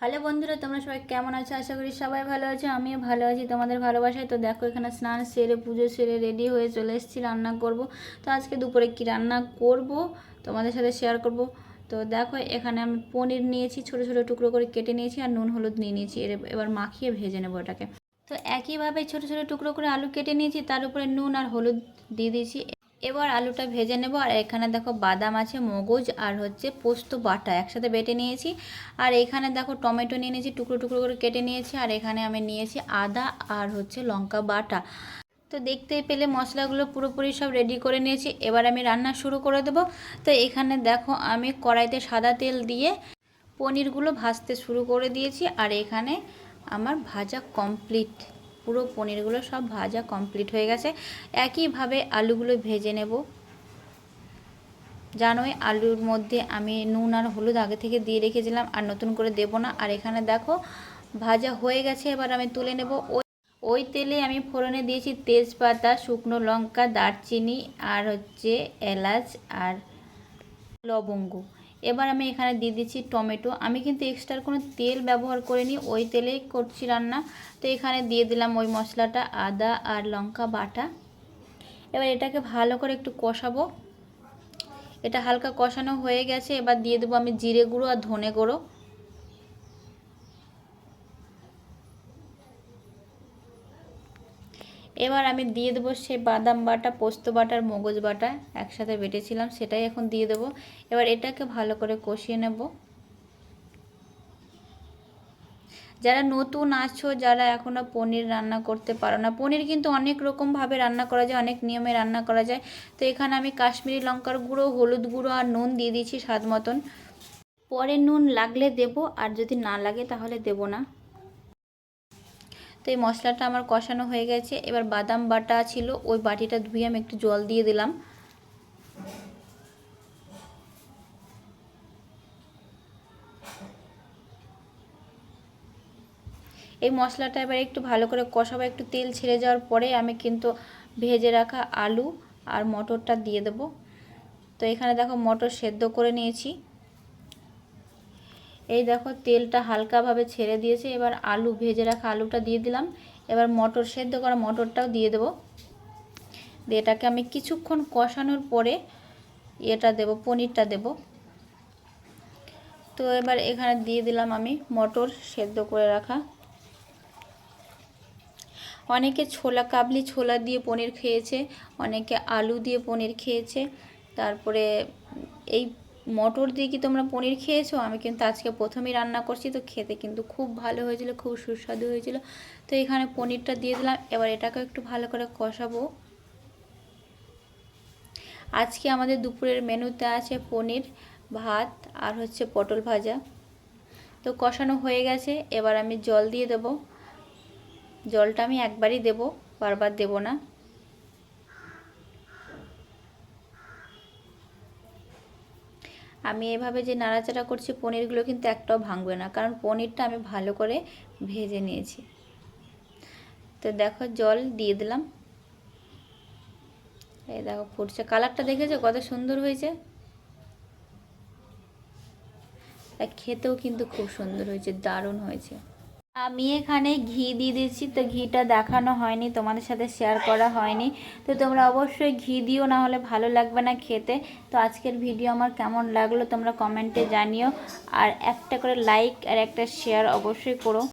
Hello বন্ধুরা, তোমরা সবাই কেমন আছো? আশা করি সবাই ভালো আছো। আমিও ভালো আছি তোমাদের ভালোবাসায়। তো দেখো, এখানে স্নান সেরে পুজো সেরে রেডি হয়ে চলে এসেছি রান্না করব। তো আজকে দুপুরে কি রান্না করব তোমাদের সাথে শেয়ার করব। তো দেখো, এখানে আমি পনির নিয়েছি, ছোট ছোট টুকরো করে কেটে নিয়েছি, আর নুন হলুদ নিয়ে নিয়েছি। এবার মাখিয়ে ভেজে নেবো এটাকে। তো একইভাবে ছোট ছোট টুকরো করে আলু কেটে নিয়েছি, তার উপরে নুন আর হলুদ দিয়ে দিয়েছি। এবার আলুটা ভেজে নেব। আর এখানে দেখো বাদাম আছে, মগজ আর হচ্ছে পোস্ত বাটা একসাথে বেটে নিয়েছি। আর এখানে দেখো টমেটো নিয়ে নিয়েছি, টুকরো টুকরো করে কেটে নিয়েছি। আর এখানে আমি নিয়েছি আদা আর হচ্ছে লঙ্কা বাটা। তো দেখতেই পেলে মশলাগুলো পুরোপুরি সব রেডি করে নিয়েছি। এবার আমি রান্না শুরু করে দেবো। তো এখানে দেখো, আমি কড়াইতে সাদা তেল দিয়ে পনিরগুলো ভাজতে শুরু করে দিয়েছি। আর এখানে আমার ভাজা কমপ্লিট, পুরো পনিরগুলো সব ভাজা কমপ্লিট হয়ে গেছে। একইভাবে আলুগুলো ভেজে নেব। জানোই আলুর মধ্যে আমি নুন আর হলুদ আগে থেকে দিয়ে রেখেছিলাম, আর নতুন করে দেব না। আর এখানে দেখো ভাজা হয়ে গেছে, এবার আমি তুলে নেব। ওই তেলে আমি ফোড়নে দিয়েছি তেজপাতা, শুকনো লঙ্কা, দারচিনি আর হচ্ছে এলাচ আর লবঙ্গ। এবার আমি এখানে দিয়ে দিচ্ছি টমেটো। আমি কিন্তু এক্সট্রা কোনো তেল ব্যবহার করিনি, ওই তেলেই করছি রান্না। তো এখানে দিয়ে দিলাম ওই মশলাটা, আদা আর লঙ্কা বাটা। এবার এটাকে ভালো করে একটু কষাবো। এটা হালকা কষানো হয়ে গেছে, এবার দিয়ে দেবো আমি জিরে গুঁড়ো আর ধনে গুঁড়ো। এবার আমি দিয়ে দেবো সেই বাদাম বাটা, পোস্ত বাটা আর মগজ বাটা একসাথে বেটেছিলাম, সেটাই এখন দিয়ে দেবো। এবার এটাকে ভালো করে কষিয়ে নেব। যারা নতুন আছো, যারা এখনও পনির রান্না করতে পারো না, পনির কিন্তু অনেক রকমভাবে রান্না করা যায়, অনেক নিয়মে রান্না করা যায়। তো এখানে আমি কাশ্মীরি লঙ্কার গুঁড়ো, হলুদ গুঁড়ো আর নুন দিয়ে দিয়েছি স্বাদ মতন। পরে নুন লাগলে দেব, আর যদি না লাগে তাহলে দেব না। তো এই মশলাটা আমার কষানো হয়ে গেছে। এবার বাদাম বাটা ছিল, ওই বাটিটা ধুয়ে আমি একটু জল দিয়ে দিলাম। এই মশলাটা এবার একটু ভালো করে কষাবো। একটু তেল ছেড়ে যাওয়ার পরে আমি কিন্তু ভেজে রাখা আলু আর মটরটা দিয়ে দেব। তো এখানে দেখো মটর সেদ্ধ করে নিয়েছি। এই দেখো তেলটা হালকাভাবে ছেড়ে দিয়েছে। এবার আলু, ভেজে রাখা আলুটা দিয়ে দিলাম। এবার মটর সেদ্ধ করা মটরটাও দিয়ে দেবো। দিয়ে এটাকে আমি কিছুক্ষণ কষানোর পরে এটা দেব, পনিরটা দেব। তো এবার এখানে দিয়ে দিলাম আমি মটর সেদ্ধ করে রাখা। অনেকে ছোলা, কাবলি ছোলা দিয়ে পনির খেয়েছে, অনেকে আলু দিয়ে পনির খেয়েছে। তারপরে এই মটর দিয়ে কি তোমরা পনির খেয়েছো? আমি কিন্তু আজকে প্রথমেই রান্না করছি, তো খেতে কিন্তু খুব ভালো হয়েছিল, খুব সুস্বাদু হয়েছিল। তো এখানে পনিরটা দিয়ে দিলাম। এবার এটাকে একটু ভালো করে কষাবো। আজকে আমাদের দুপুরের মেনুতে আছে পনির, ভাত আর হচ্ছে পটল ভাজা। তো কষানো হয়ে গেছে, এবার আমি জল দিয়ে দেব। জলটা আমি একবারই দেব, বারবার দেব না। আমি এভাবে যে নাড়াচাড়া করছি, পনিরগুলো কিন্তু একটাও ভাঙবে না, কারণ পনিরটা আমি ভালো করে ভেজে নিয়েছি। তো দেখো জল দিয়ে দিলাম। এই দেখো ফুটছে, কালারটা দেখেছো কত সুন্দর হয়েছে। আর খেতেও কিন্তু খুব সুন্দর হয়েছে, দারুণ হয়েছে। আমি এখানে ঘি দিয়ে দিচ্ছি। তো ঘিটা দেখানো হয়নি, তোমাদের সাথে শেয়ার করা হয়নি। তো তোমরা অবশ্যই ঘি দিও, না হলে ভালো লাগবে না খেতে। তো আজকের ভিডিও আমার কেমন লাগলো তোমরা কমেন্টে জানিও। আর একটা করে লাইক আর একটা শেয়ার অবশ্যই করো।